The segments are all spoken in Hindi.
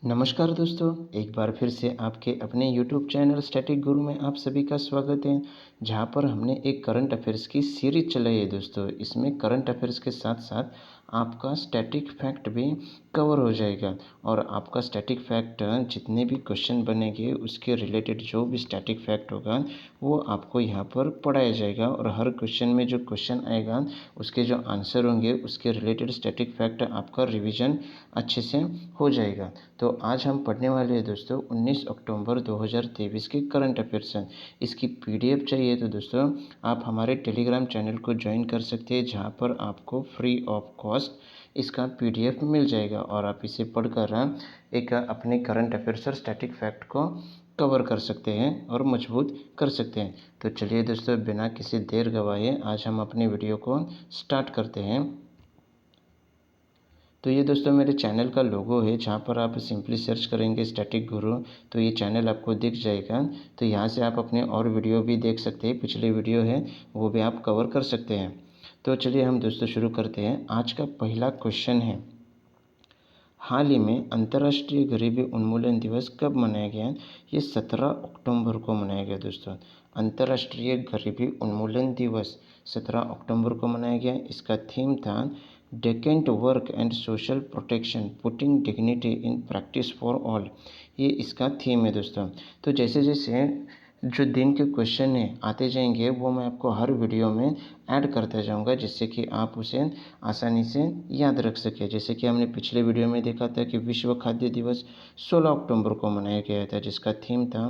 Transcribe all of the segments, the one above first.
नमस्कार दोस्तों, एक बार फिर से आपके अपने यूट्यूब चैनल स्टैटिक गुरु में आप सभी का स्वागत है। जहां पर हमने एक करंट अफेयर्स की सीरीज चलाई है दोस्तों। इसमें करंट अफेयर्स के साथ साथ आपका स्टैटिक फैक्ट भी कवर हो जाएगा और आपका स्टैटिक फैक्ट जितने भी क्वेश्चन बनेंगे उसके रिलेटेड जो भी स्टैटिक फैक्ट होगा वो आपको यहाँ पर पढ़ाया जाएगा और हर क्वेश्चन में जो क्वेश्चन आएगा उसके जो आंसर होंगे उसके रिलेटेड स्टैटिक फैक्ट आपका रिवीजन अच्छे से हो जाएगा। तो आज हम पढ़ने वाले हैं दोस्तों 19 अक्टूबर 2023 के करंट अफेयर्स हैं। इसकी पीडीएफ चाहिए तो दोस्तों आप हमारे टेलीग्राम चैनल को ज्वाइन कर सकते हैं, जहां पर आपको फ्री ऑफ कॉस्ट इसका पीडीएफ मिल जाएगा और आप इसे पढ़कर एक अपने करंट अफेयर्स और स्टैटिक फैक्ट को कवर कर सकते हैं और मजबूत कर सकते हैं। तो चलिए दोस्तों, बिना किसी देर गवाए आज हम अपनी वीडियो को स्टार्ट करते हैं। तो ये दोस्तों मेरे चैनल का लोगो है, जहाँ पर आप सिंपली सर्च करेंगे स्टैटिक गुरु तो ये चैनल आपको दिख जाएगा। तो यहाँ से आप अपने और वीडियो भी देख सकते हैं, पिछले वीडियो है वो भी आप कवर कर सकते हैं। तो चलिए हम दोस्तों शुरू करते हैं। आज का पहला क्वेश्चन है, हाल ही में अंतर्राष्ट्रीय गरीबी उन्मूलन दिवस कब मनाया गया? ये 17 अक्टूबर को मनाया गया दोस्तों। अंतर्राष्ट्रीय गरीबी उन्मूलन दिवस 17 अक्टूबर को मनाया गया। इसका थीम था decent work and social protection putting dignity in practice for all. ये इसका थीम है दोस्तों। तो जैसे जैसे जो दिन के क्वेश्चन है आते जाएंगे वो मैं आपको हर वीडियो में ऐड करता जाऊंगा, जिससे कि आप उसे आसानी से याद रख सकें। जैसे कि हमने पिछले वीडियो में देखा था कि विश्व खाद्य दिवस 16 अक्टूबर को मनाया गया था, जिसका थीम था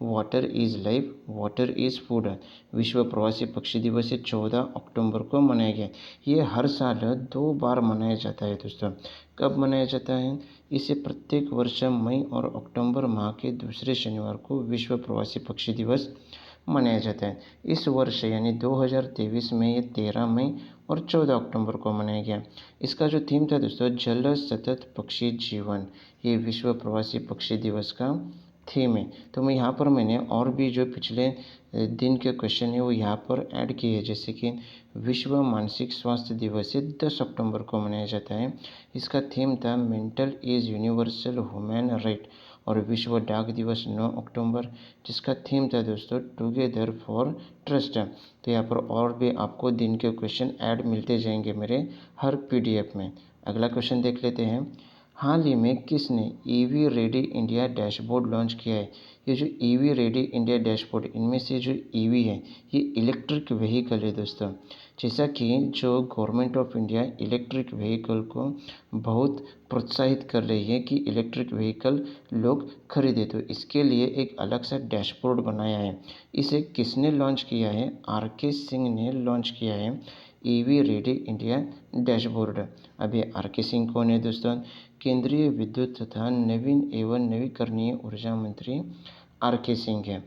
water is life, water is food. विश्व प्रवासी पक्षी दिवस 14 अक्टूबर को मनाया गया। ये हर साल 2 बार मनाया जाता है दोस्तों। कब मनाया जाता है? इसे प्रत्येक वर्ष मई और अक्टूबर माह के दूसरे शनिवार को विश्व प्रवासी पक्षी दिवस मनाया जाता है। इस वर्ष यानी 2023 में ये 13 मई और 14 अक्टूबर को मनाया गया। इसका जो थीम था दोस्तों, जल सतत पक्षी जीवन, ये विश्व प्रवासी पक्षी दिवस का थीम है। तो मैं यहाँ पर मैंने और भी जो पिछले दिन के क्वेश्चन है वो यहाँ पर ऐड किए हैं। जैसे कि विश्व मानसिक स्वास्थ्य दिवस 10 अक्टूबर को मनाया जाता है। इसका थीम था mental is universal human right. और विश्व डाक दिवस 9 अक्टूबर, जिसका थीम था दोस्तों टुगेदर फॉर ट्रस्ट। तो यहाँ पर और भी आपको दिन के क्वेश्चन ऐड मिलते जाएंगे मेरे हर पीडीएफ में। अगला क्वेश्चन देख लेते हैं, हाल ही में किसने EV ready India dashboard launch किया है? ये जो ईवी रेडी इंडिया डैशबोर्ड, इनमें से जो ईवी है ये इलेक्ट्रिक व्हीकल है दोस्तों। जैसा कि जो government of India electric vehicle को बहुत प्रोत्साहित कर रही है कि इलेक्ट्रिक व्हीकल लोग खरीदें, तो इसके लिए एक अलग सा डैशबोर्ड बनाया है। इसे किसने लॉन्च किया है? आर.के. सिंह ने लॉन्च किया है ईवी रेडी इंडिया डैशबोर्ड। अब ये आर.के. सिंह कौन है दोस्तों? केंद्रीय विद्युत तथा नवीन एवं नवीकरणीय ऊर्जा मंत्री आर.के. सिंह है।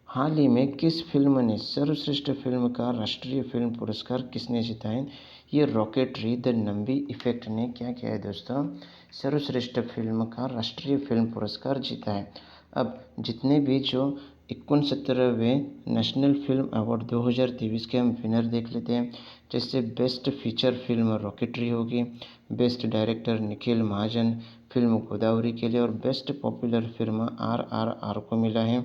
हाल ही में किस फिल्म ने सर्वश्रेष्ठ फिल्म का राष्ट्रीय फिल्म पुरस्कार किसने जीता है? ये रॉकेटरी द नंबी इफेक्ट ने क्या किया है दोस्तों? सर्वश्रेष्ठ फिल्म का राष्ट्रीय फिल्म पुरस्कार जीता है। अब जितने भी जो 69वें नेशनल फिल्म अवार्ड 2023 के हम विनर देख लेते हैं। जैसे बेस्ट फीचर फिल्म रॉकेटरी होगी, बेस्ट डायरेक्टर निखिल महाजन फिल्म गोदावरी के लिए, और बेस्ट पॉपुलर फिल्म RRR को मिला है।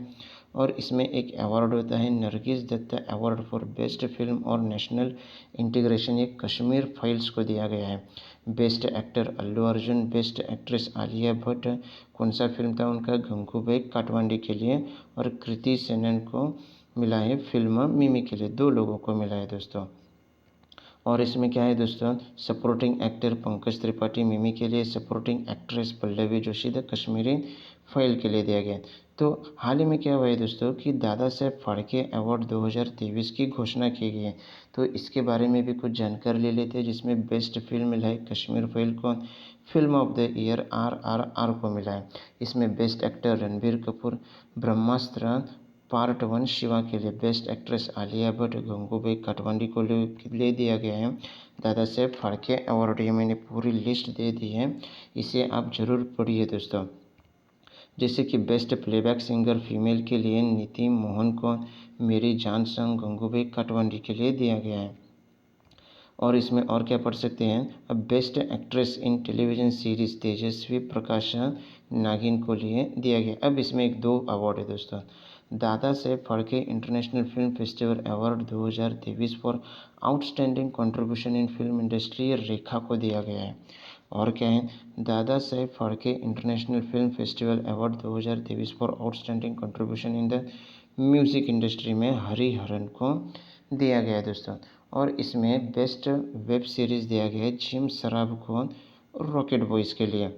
और इसमें एक अवार्ड होता है Nargis Dutt award for best film और नेशनल इंटीग्रेशन, ये कश्मीर फाइल्स को दिया गया है। Best actor Allu Arjun, best actress Alia Bhatt, कौन सा फिल्म था उनका? गंगूबाई काटवांडी के लिए। और कृति सेनन को मिला है फिल्म मिमी के लिए। 2 लोगों को मिला है दोस्तों। और इसमें क्या है दोस्तों, सपोर्टिंग एक्टर पंकज त्रिपाठी मिमी के लिए, supporting actress Pallavi Joshi the Kashmiri file के लिए दिया गया। तो हाल ही में क्या हुआ है दोस्तों कि दादा साहेब फाल्के अवार्ड 2023 की घोषणा की गई है। तो इसके बारे में भी कुछ जानकारी ले लेते हैं, जिसमें बेस्ट फिल्म मिला है कश्मीर फाइल को, film of the year RRR को मिला है। इसमें बेस्ट एक्टर रणबीर कपूर, ब्रह्मास्त्र पार्ट 1 शिवा के लिए, बेस्ट एक्ट्रेस आलिया भट्ट गंगूबाई काटवांडी को ले दिया गया है दादा साहेब फाल्के अवार्ड। ये मैंने पूरी लिस्ट दे दी है, इसे आप ज़रूर पढ़िए दोस्तों। जैसे कि बेस्ट प्लेबैक सिंगर फीमेल के लिए नीति मोहन को मेरी जान संग गंगूबाई काटवांडी के लिए दिया गया है। और इसमें और क्या पढ़ सकते हैं, अब best actress in television series Tejasswi Prakash Naagin को लिए दिया गया। अब इसमें एक दो अवार्ड है दोस्तों, Dada Saheb Phalke international film festival award 2023 for outstanding contribution in film industry Rekha को दिया गया है। और क्या है, Dada Saheb Phalke international film festival award 2023 for outstanding contribution in the music industry में हरिहरन को दिया गया है दोस्तों। और इसमें बेस्ट वेब सीरीज़ दिया गया है जिम शराफ को रॉकेट बॉयज़ के लिए।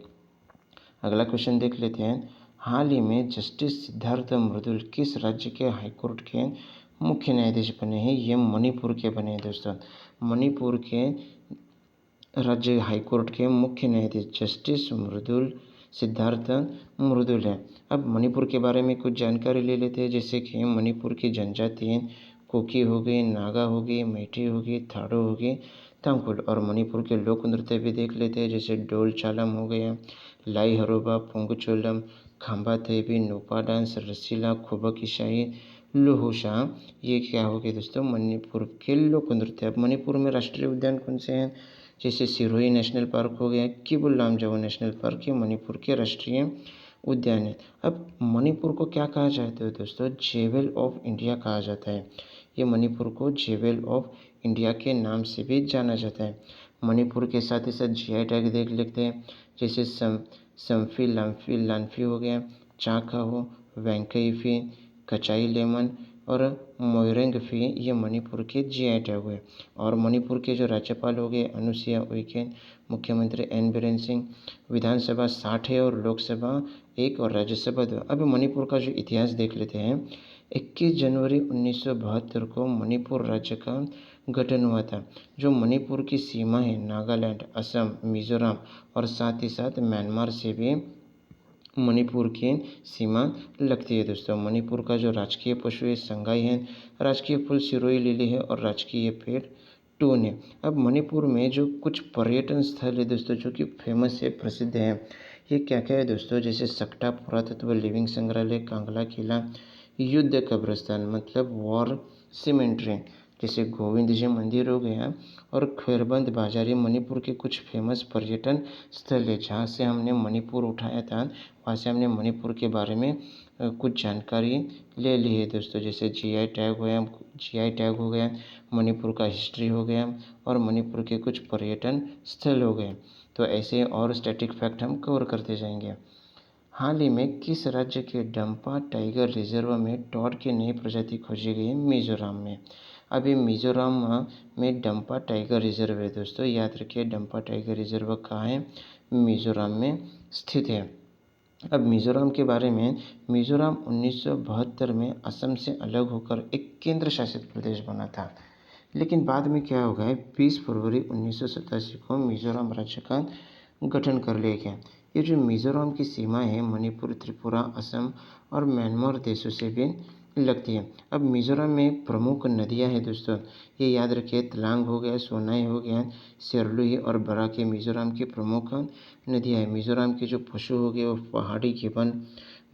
अगला क्वेश्चन देख लेते हैं, हाल ही में जस्टिस सिद्धार्थ मृदुल किस राज्य के हाईकोर्ट के मुख्य न्यायाधीश बने हैं, ये मणिपुर के बने हैं दोस्तों। मणिपुर के राज्य हाईकोर्ट के मुख्य न्यायाधीश जस्टिस मृदुल सिद्धार्थ मृदुल है। अब मणिपुर के बारे में कुछ जानकारी ले लेते हैं, जैसे कि मणिपुर की जनजाति कुकी हो गई, नागा हो गई, मैठी हो गई, थाडो हो गई, तांगखुल। और मणिपुर के लोक नृत्य भी देख लेते हैं, जैसे डोल चालम हो गया, लाई हरोबा, पोंगचोलम, खांबा थेबी, नोपा डांस, रसीला, खुबक ईसाई, लोहोशा। ये क्या हो गए दोस्तों, मणिपुर के लोक नृत्य। अब मणिपुर में राष्ट्रीय उद्यान कौन से हैं, जैसे सिरोही नेशनल पार्क हो गया, किबुल लामजाओ नेशनल पार्क, ये मणिपुर के राष्ट्रीय उद्यान है। अब मणिपुर को क्या कहा जाता है दोस्तों, जेवल ऑफ इंडिया कहा जाता है। ये मणिपुर को जेवल ऑफ इंडिया के नाम से भी जाना जाता है। मणिपुर के साथ ही साथ जीआई टैग देख लेते हैं, जैसे सम्फी लाम्फी लान्फी हो गया, चाका हो, वेंकईफी, कचाई लेमन और मोयरेंग फी, ये मणिपुर के जीआई टैग हुए। और मणिपुर के जो राज्यपाल हो गए अनुसुईया उइके, मुख्यमंत्री एन बीरेन सिंह, विधानसभा 60 है और लोकसभा 1 और राज्यसभा 2। अब मणिपुर का जो इतिहास देख लेते हैं, 21 जनवरी 1972 को मणिपुर राज्य का गठन हुआ था। जो मणिपुर की सीमा है नागालैंड, असम, मिजोरम और साथ ही साथ म्यांमार से भी मणिपुर की सीमा लगती है दोस्तों। मणिपुर का जो राजकीय पशु है संगाई है, राजकीय फूल सिरोही लिली है और राजकीय पेड़ टून है। अब मणिपुर में जो कुछ पर्यटन स्थल है दोस्तों जो कि फेमस है, प्रसिद्ध है, ये क्या क्या है दोस्तों, जैसे सकटा पुरातत्व लिविंग संग्रहालय, कांगला किला, युद्ध कब्रिस्तान मतलब वॉर सिमेंट्री, जैसे गोविंद जी मंदिर हो गया और खैरबंद बाजारी मणिपुर के कुछ फेमस पर्यटन स्थल है। जहाँ से हमने मणिपुर उठाया था, वहाँ से हमने मणिपुर के बारे में कुछ जानकारी ले ली है दोस्तों, जैसे जीआई टैग हो गया, मणिपुर का हिस्ट्री हो गया और मणिपुर के कुछ पर्यटन स्थल हो गए। तो ऐसे और स्टैटिक फैक्ट हम कवर करते जाएंगे। हाल ही में किस राज्य के डंपा टाइगर रिजर्व में टॉड की नई प्रजाति खोजी गई है, मिजोरम में। अभी मिजोरम में डंपा टाइगर रिजर्व है दोस्तों, याद रखिए डंपा टाइगर रिजर्व कहाँ है, मिजोरम में स्थित है। अब मिजोरम के बारे में, मिजोरम 1972 में असम से अलग होकर एक केंद्र शासित प्रदेश बना था, लेकिन बाद में क्या हो गया, 20 फरवरी 1987 को मिजोरम राज्य का गठन कर लिया गया। ये जो मिजोरम की सीमा है मणिपुर, त्रिपुरा, असम और म्यांमार देशों से भी लगती है। अब मिजोरम में प्रमुख नदियां हैं दोस्तों, ये याद रखिए, तलांग हो गया, सोनाई हो गया, सेरलुई और बराक मिजोरम की प्रमुख नदियां हैं। मिजोरम के जो पशु हो गए वो पहाड़ी गिबन,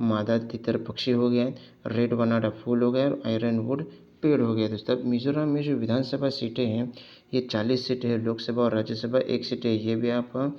मादा तितर पक्षी हो गया, रेड बनाना फूल हो गया और आयरन वुड पेड़ हो गया दोस्तों। अब मिजोरम में जो विधानसभा सीटें हैं ये 40 सीटें हैं, लोकसभा और राज्यसभा 1 सीटें, ये भी आप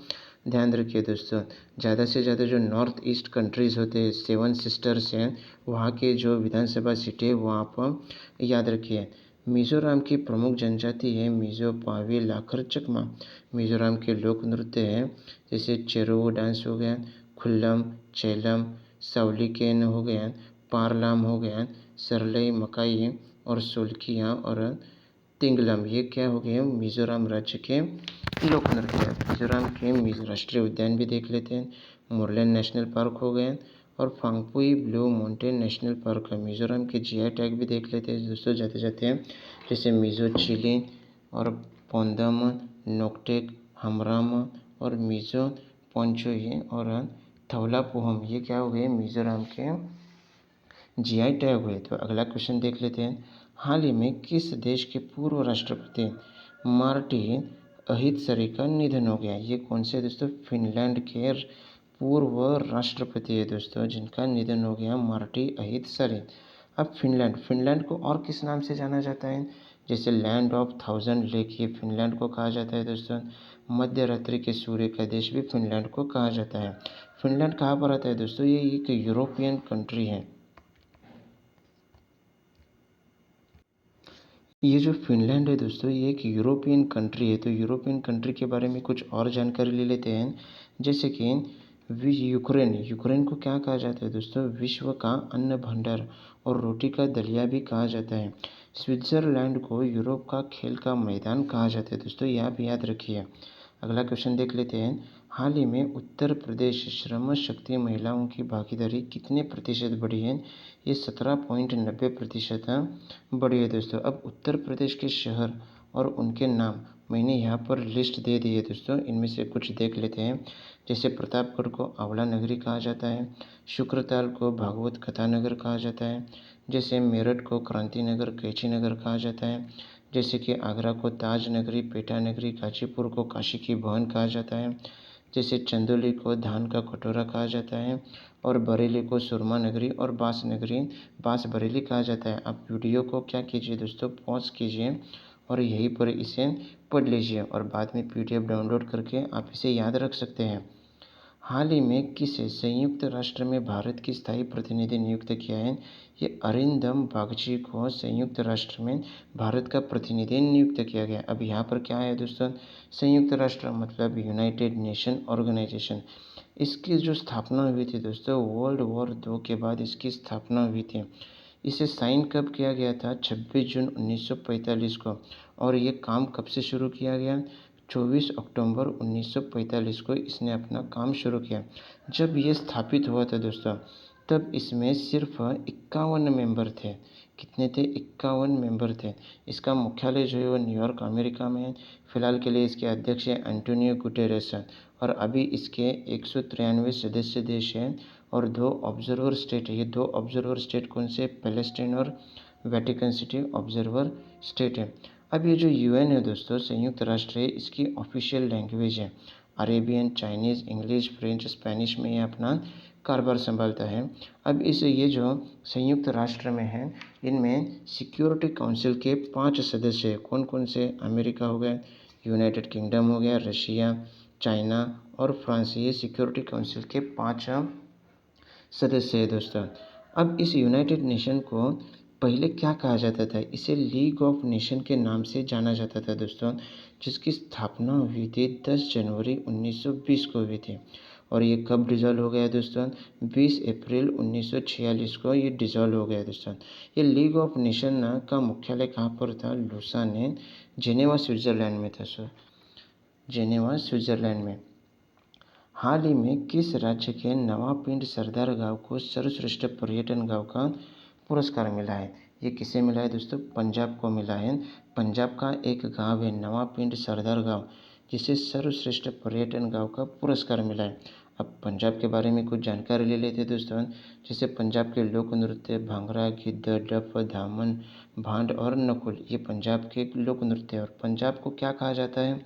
ध्यान रखिए दोस्तों। ज़्यादा से ज़्यादा जो नॉर्थ ईस्ट कंट्रीज़ होते हैं, 7 सिस्टर्स हैं, वहाँ के जो विधानसभा सीटें वो आप याद रखिए। मिजोरम की प्रमुख जनजाति है मिजो, पावी, लाखर, चकमा। मिजोरम के लोक नृत्य हैं जैसे चेरो डांस हो गया, खुल्लम, चेलम, सावलिकेन हो गया, पारलाम हो गया, सरलई, मकाई और सोलकिया और तिंगलम, ये क्या हो गए मिजोरम राज्य के लोक नृत्य। मिजोरम के राष्ट्रीय उद्यान भी देख लेते हैं, मोरलैंड नेशनल पार्क हो गए और Phawngpui blue mountain national park है। मिजोरम के जीआई टैग भी देख लेते हैं दोस्तों जाते जाते हैं, जैसे मिजो चिली और पोंदम, नोकटेक, हमराम और मिजो पोंचोई और थौलापुहम, ये क्या हो गए मिजोरम के जीआई टैग हुए। तो अगला क्वेश्चन देख लेते हैं, हाल ही में किस देश के पूर्व राष्ट्रपति मार्टी अहितसरी का निधन हो गया। ये कौन से दोस्तों, फिनलैंड के पूर्व राष्ट्रपति है दोस्तों जिनका निधन हो गया, मार्टी अहितसरी। अब फिनलैंड को और किस नाम से जाना जाता है, जैसे लैंड ऑफ थाउजेंड लेक, ये फिनलैंड को कहा जाता है दोस्तों। मध्य रात्रि के सूर्य का देश भी फिनलैंड को कहा जाता है। फिनलैंड कहाँ पर आता है दोस्तों? ये एक यूरोपियन कंट्री है। ये जो फिनलैंड है दोस्तों, ये एक यूरोपियन कंट्री है। तो यूरोपियन कंट्री के बारे में कुछ और जानकारी ले लेते हैं। जैसे कि यूक्रेन, यूक्रेन को क्या कहा जाता है दोस्तों? विश्व का अन्न भंडार और रोटी का दलिया भी कहा जाता है। स्विट्ज़रलैंड को यूरोप का खेल का मैदान कहा जाता है दोस्तों, यह आप याद रखिए। अगला क्वेश्चन देख लेते हैं। हाल ही में उत्तर प्रदेश श्रम शक्ति महिलाओं की भागीदारी कितने प्रतिशत बढ़ी है? ये 17.90% बढ़ी है दोस्तों। अब उत्तर प्रदेश के शहर और उनके नाम मैंने यहाँ पर लिस्ट दे दी है दोस्तों, इनमें से कुछ देख लेते हैं। जैसे प्रतापगढ़ को आंवला नगरी कहा जाता है, शुक्रताल को भागवत कथा नगर कहा जाता है, जैसे मेरठ को क्रांति नगर कैची नगर कहा जाता है, जैसे कि आगरा को ताज नगरी पेटा नगरी, गाजीपुर को काशी की भवन कहा जाता है, जैसे चंदौली को धान का कटोरा कहा जाता है, और बरेली को सुरमा नगरी और बांस नगरी बांस बरेली कहा जाता है। आप वीडियो को क्या कीजिए दोस्तों, पॉज कीजिए और यहीं पर इसे पढ़ लीजिए और बाद में पीडीएफ डाउनलोड करके आप इसे याद रख सकते हैं। हाल ही में किसे संयुक्त राष्ट्र में भारत की स्थायी प्रतिनिधि नियुक्त किया है? ये अरिंदम बागची को संयुक्त राष्ट्र में भारत का प्रतिनिधि नियुक्त किया गया। अब यहाँ पर क्या है दोस्तों? संयुक्त राष्ट्र मतलब यूनाइटेड नेशन ऑर्गेनाइजेशन। इसकी जो स्थापना हुई थी दोस्तों, वर्ल्ड वॉर 2 के बाद इसकी स्थापना हुई थी। इसे साइन कब किया गया था? 26 जून 1945 को। और ये काम कब से शुरू किया गया? 24 अक्टूबर 1945 को इसने अपना काम शुरू किया। जब ये स्थापित हुआ था दोस्तों, तब इसमें सिर्फ 51 मेंबर थे। कितने थे? 51 मेंबर थे। इसका मुख्यालय जो है वो न्यूयॉर्क अमेरिका में है। फिलहाल के लिए इसके अध्यक्ष हैं एंटोनियो गुटेरेस और अभी इसके 193 सदस्य देश हैं और 2 ऑब्जर्वर स्टेट है। ये 2 ऑब्जर्वर स्टेट कौन से? पैलेस्टीन और वेटिकन सिटी ऑब्जर्वर स्टेट है। अब ये जो यूएन है दोस्तों, संयुक्त राष्ट्र है, इसकी ऑफिशियल लैंग्वेज है Arabian, Chinese, English, French, Spanish में ये अपना कारोबार संभालता है। अब ये जो संयुक्त राष्ट्र में है, इनमें सिक्योरिटी काउंसिल के 5 सदस्य हैं। कौन कौन से? अमेरिका हो गया, यूनाइटेड किंगडम हो गया, रशिया, चाइना और फ्रांस। ये सिक्योरिटी काउंसिल के 5 सदस्य है दोस्तों। अब इस यूनाइटेड नेशन को पहले क्या कहा जाता था? इसे लीग ऑफ नेशन के नाम से जाना जाता था दोस्तों, जिसकी स्थापना हुई थी 10 जनवरी 1920 को हुई थी। और ये कब डिज़ोल्व हो गया दोस्तों? 20 अप्रैल 1946 को ये डिज़ोल्व हो गया दोस्तों। ये लीग ऑफ नेशन का मुख्यालय कहाँ पर था? लुसाने, जेनेवा स्विट्ज़रलैंड में था सर, जेनेवा स्विट्ज़रलैंड में। हाल ही में किस राज्य के नवापिंड सरदार गांव को सर्वश्रेष्ठ पर्यटन गांव का पुरस्कार मिला है? ये किसे मिला है दोस्तों? पंजाब को मिला है। पंजाब का एक गांव है नवापिंड सरदार गांव, जिसे सर्वश्रेष्ठ पर्यटन गांव का पुरस्कार मिला है। अब पंजाब के बारे में कुछ जानकारी ले लेते हैं दोस्तों। जैसे पंजाब के लोक नृत्य भांगड़ा, गिद्ध, डफ, धामन, भांड और नकुल, ये पंजाब के लोक नृत्य है। और पंजाब को क्या कहा जाता है?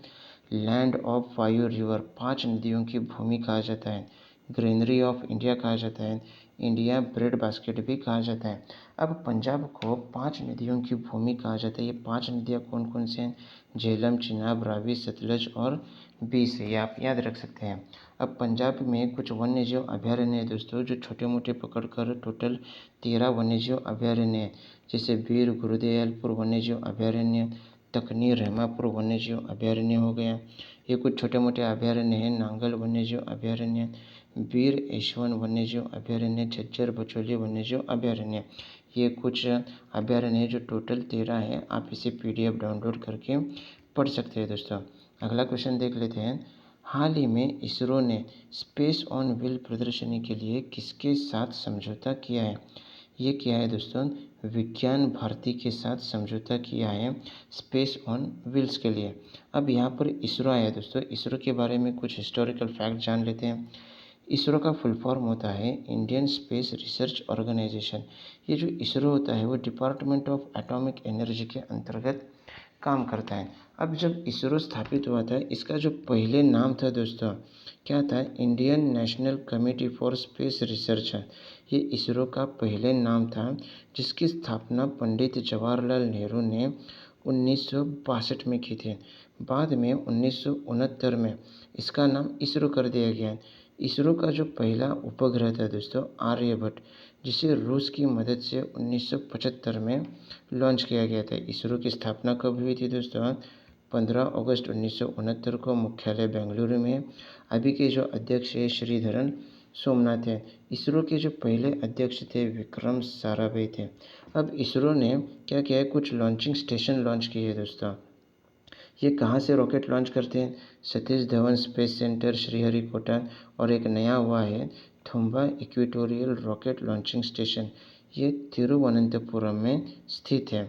लैंड ऑफ 5 रिवर, 5 नदियों की भूमि कहा जाता है। ग्रीनरी ऑफ इंडिया कहा जाता है। इंडिया ब्रेड बास्केट भी कहा जाता है। अब पंजाब को 5 नदियों की भूमि कहा जाता है। ये 5 नदियाँ कौन कौन से हैं? झेलम, चिनाब, रावी, सतलज और बीस, ये आप याद रख सकते हैं। अब पंजाब में कुछ वन्यजीव अभयारण्य है दोस्तों, जो छोटे मोटे पकड़कर टोटल 13 वन्यजीव अभयारण्य है। जैसे वीर गुरुदयालपुर वन्यजीव अभयारण्य, तकनी रहमापुर वन्यजीव अभयारण्य हो गया। ये कुछ छोटे मोटे अभयारण्य हैं। नांगल वन्यजीव अभयारण्य, वीर यशवन वन्यजीव अभयारण्य, झज्जर बचौली वन्यजीव अभयारण्य। ये कुछ अभयारण्य है जो टोटल 13 है। आप इसे पीडीएफ डाउनलोड करके पढ़ सकते हैं दोस्तों। अगला क्वेश्चन देख लेते हैं। हाल ही में इसरो ने स्पेस ऑन व्हील प्रदर्शनी के लिए किसके साथ समझौता किया है? ये किया है दोस्तों, विज्ञान भारती के साथ समझौता किया है स्पेस ऑन व्हील्स के लिए। अब यहाँ पर इसरो आया दोस्तों। इसरो के बारे में कुछ हिस्टोरिकल फैक्ट जान लेते हैं। इसरो का फुल फॉर्म होता है इंडियन स्पेस रिसर्च ऑर्गेनाइजेशन। ये जो इसरो होता है वो डिपार्टमेंट ऑफ एटॉमिक एनर्जी के अंतर्गत काम करता है। अब जब इसरो स्थापित हुआ था, इसका जो पहले नाम था दोस्तों, क्या था? Indian national committee for space research. ये इसरो का पहले नाम था, जिसकी स्थापना पंडित जवाहरलाल नेहरू ने 1962 में की थी। बाद में 1969 में इसका नाम इसरो कर दिया गया। इसरो का जो पहला उपग्रह था दोस्तों आर्यभट्ट, जिसे रूस की मदद से 1975 में लॉन्च किया गया था। इसरो की स्थापना कब हुई थी दोस्तों? 15 अगस्त 1969 को मुख्यालय बेंगलुरु में। अभी के जो अध्यक्ष है श्रीधरन सोमनाथ है। इसरो के जो पहले अध्यक्ष थे विक्रम साराभाई थे। अब इसरो ने क्या किया है, कुछ लॉन्चिंग स्टेशन लॉन्च किए हैं दोस्तों। ये कहाँ से रॉकेट लॉन्च करते हैं? सतीश धवन स्पेस सेंटर श्रीहरिकोटा, और एक नया हुआ है Thumba equatorial rocket launching station, ये तिरुवनंतपुरम में स्थित है।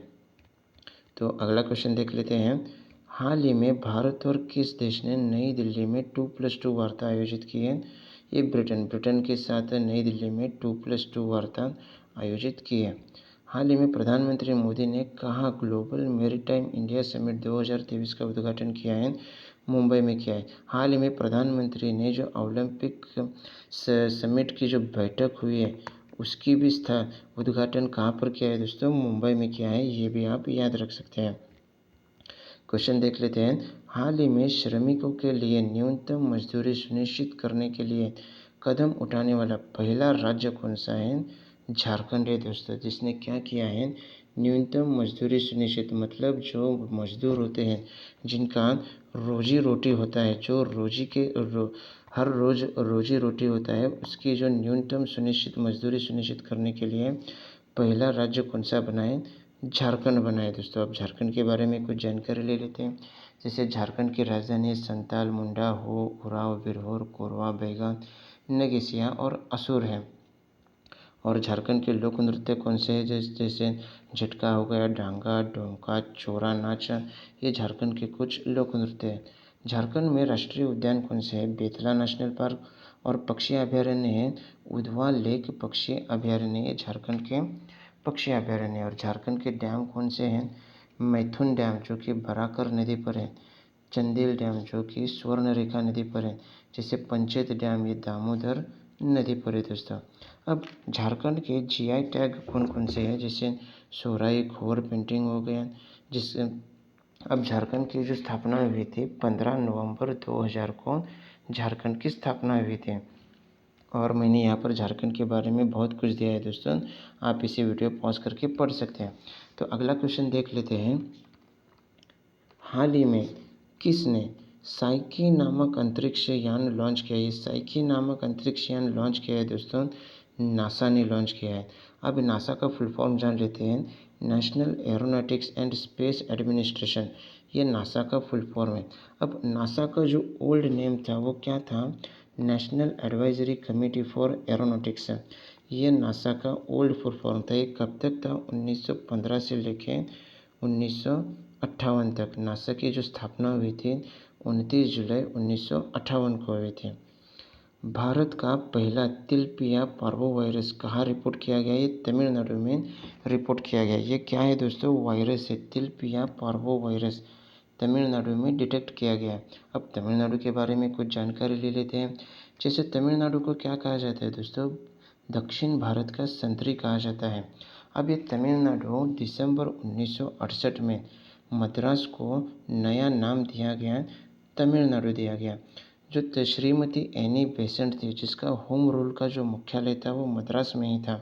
तो अगला क्वेश्चन देख लेते हैं। हाल ही में भारत और किस देश ने नई दिल्ली में 2+2 वार्ता आयोजित की है? ये ब्रिटेन के साथ नई दिल्ली में 2+2 वार्ता आयोजित की है। हाल ही में प्रधानमंत्री मोदी ने कहाँ ग्लोबल मैरीटाइम इंडिया समिट 2023 का उद्घाटन किया है? मुंबई में किया है। हाल ही में प्रधानमंत्री ने जो ओलंपिक समिट की जो बैठक हुई है उसकी भी उद्घाटन कहाँ पर किया है दोस्तों? मुंबई में किया है। ये भी आप याद रख सकते हैं। क्वेश्चन देख लेते हैं। हाल ही में श्रमिकों के लिए न्यूनतम मजदूरी सुनिश्चित करने के लिए कदम उठाने वाला पहला राज्य कौन सा है? झारखंड है दोस्तों, जिसने क्या किया है, न्यूनतम मजदूरी सुनिश्चित, मतलब जो मजदूर होते हैं जिनका रोजी रोटी होता है, जो हर रोज रोजी रोटी होता है, उसकी जो न्यूनतम सुनिश्चित मजदूरी सुनिश्चित करने के लिए पहला राज्य कौन सा बना है? झारखंड बना है दोस्तों। अब झारखंड के बारे में कुछ जानकारी ले लेते हैं। जैसे झारखंड की राजधानी संताल, मुंडा, हो, उराव, बिरहोर, कोरवा, बैगा, नगेसिया और असुर है। और झारखंड के लोक नृत्य कौन से हैं? जैसे झटका हो गया, डांगा, डोमका, छोरा नाच, ये झारखंड के कुछ लोक नृत्य हैं। झारखंड में राष्ट्रीय उद्यान कौन से हैं? बेतला नेशनल पार्क, और पक्षी अभयारण्य है उधवा लेक पक्षी अभयारण्य, ये झारखंड के पक्षी अभयारण्य। और झारखंड के डैम कौन से हैं? मैथुन डैम जो कि बराकर नदी पर है, चंदेल डैम जो कि स्वर्णरेखा नदी पर है, जैसे पंचेत डैम ये दामोदर नदी पर है दोस्तों। अब झारखंड के जीआई टैग कौन कौन से हैं? जैसे सोहराई खोर पेंटिंग हो गया, जिससे अब झारखंड की जो स्थापना हुई थी 15 नवंबर 2000 को झारखंड की स्थापना हुई थी। और मैंने यहाँ पर झारखंड के बारे में बहुत कुछ दिया है दोस्तों, आप इसे वीडियो पॉज करके पढ़ सकते हैं। तो अगला क्वेश्चन देख लेते हैं। हाल ही में किसने साइकी नामक अंतरिक्ष यान लॉन्च किया है? ये साइकी नामक अंतरिक्ष यान लॉन्च किया है दोस्तों, नासा ने लॉन्च किया है। अब नासा का फुल फॉर्म जान लेते हैं। National aeronautics and space administration, ये नासा का फुल फॉर्म है। अब नासा का जो ओल्ड नेम था वो क्या था? National advisory committee for aeronautics, ये नासा का ओल्ड फुल फॉर्म था। ये कब तक था? 1915 से लेके 1958 तक। नासा की जो स्थापना हुई थी 29 जुलाई 1958 को हुई थी। भारत का पहला तिलपिया पार्वोवायरस कहाँ रिपोर्ट किया गया? ये तमिलनाडु में रिपोर्ट किया गया। ये क्या है दोस्तों? वायरस है, तिलपिया पार्वोवायरस, तमिलनाडु में डिटेक्ट किया गया। अब तमिलनाडु के बारे में कुछ जानकारी ले लेते हैं। जैसे तमिलनाडु को क्या कहा जाता है दोस्तों? दक्षिण भारत का संतरी कहा जाता है। अब ये तमिलनाडु दिसंबर 1968 में मद्रास को नया नाम दिया गया, तमिलनाडु दिया गया। जो श्रीमती एनी बेसेंट थी, जिसका होम रूल का जो मुख्यालय था वो मद्रास में ही था।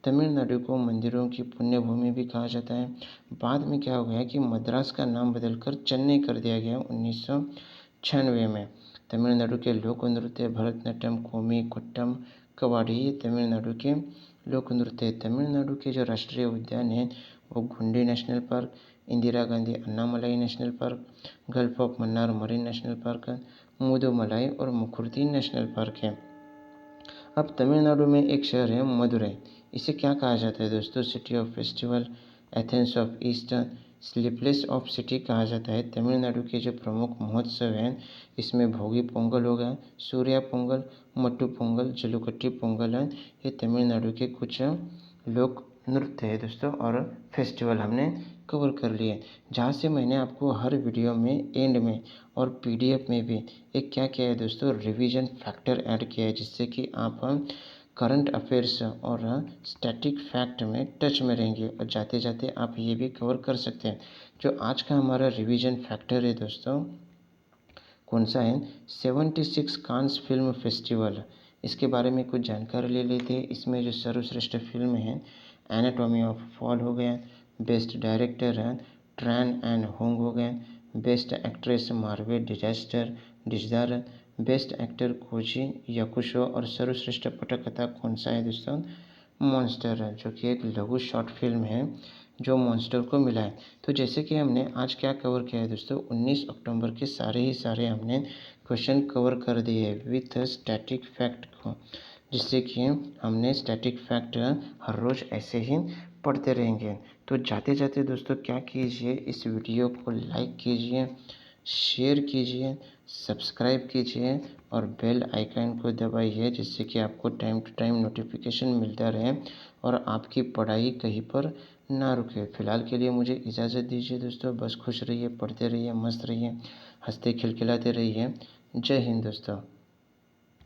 तमिलनाडु को मंदिरों की पुण्य भूमि भी कहा जाता है। बाद में क्या हो गया कि मद्रास का नाम बदलकर चेन्नई कर दिया गया 1996 में। तमिलनाडु के लोक नृत्य भरतनाट्यम, कोमी, कोट्टम, कवाड़ी, ये तमिलनाडु के लोक नृत्य। तमिलनाडु के जो राष्ट्रीय उद्यान है वो गुंडी national park, Indira Gandhi Annamalai national park, gulf of Mannar marine national park, Mudumalai और मुकुर्ती नेशनल पार्क है। अब तमिलनाडु में एक शहर है मदुरई, इसे क्या कहा जाता है दोस्तों? City of festival, Athens of east, sleepless of city कहा जाता है। तमिलनाडु के जो प्रमुख महोत्सव हैं इसमें भोगी पोंगल हो गया, सूर्या पोंगल, मट्टू पोंगल, जल्लीकट्टू पोंगल है। ये तमिलनाडु के कुछ लोक नृत्य है दोस्तों, और फेस्टिवल हमने कवर कर लिए, जहाँ से मैंने आपको हर वीडियो में एंड में और पीडीएफ में भी एक क्या किया है दोस्तों, रिवीजन फैक्टर ऐड किया है, जिससे कि आप करंट अफेयर्स और स्टैटिक फैक्ट में टच में रहेंगे और जाते जाते आप ये भी कवर कर सकते हैं। जो आज का हमारा रिवीजन फैक्टर है दोस्तों, कौन सा है? 76 कांस फिल्म फेस्टिवल, इसके बारे में कुछ जानकारी ले लेते हैं। इसमें जो सर्वश्रेष्ठ फिल्म है एनाटॉमी ऑफ फॉल हो गया, बेस्ट डायरेक्टर है ट्रैन एंड होंग हो गए, best actress Merve Dizdar, best actor Koji Yakusho और सर्वश्रेष्ठ पटकथा कौन सा है दोस्तों? मॉन्स्टर है, जो कि एक लघु शॉर्ट फिल्म है जो मॉन्स्टर को मिला है। तो जैसे कि हमने आज क्या कवर किया है दोस्तों, 19 अक्टूबर के सारे हमने क्वेश्चन कवर कर दिए विथ स्टैटिक फैक्ट को, जिससे कि हमने स्टैटिक फैक्ट हर रोज़ ऐसे ही पढ़ते रहेंगे। तो जाते जाते दोस्तों क्या कीजिए, इस वीडियो को लाइक कीजिए, शेयर कीजिए, सब्सक्राइब कीजिए और बेल आइकन को दबाइए, जिससे कि आपको टाइम टू टाइम नोटिफिकेशन मिलता रहे और आपकी पढ़ाई कहीं पर ना रुके। फ़िलहाल के लिए मुझे इजाज़त दीजिए दोस्तों। बस खुश रहिए, पढ़ते रहिए, मस्त रहिए, हंसते खिलखिलाते रहिए। जय हिंद दोस्तों।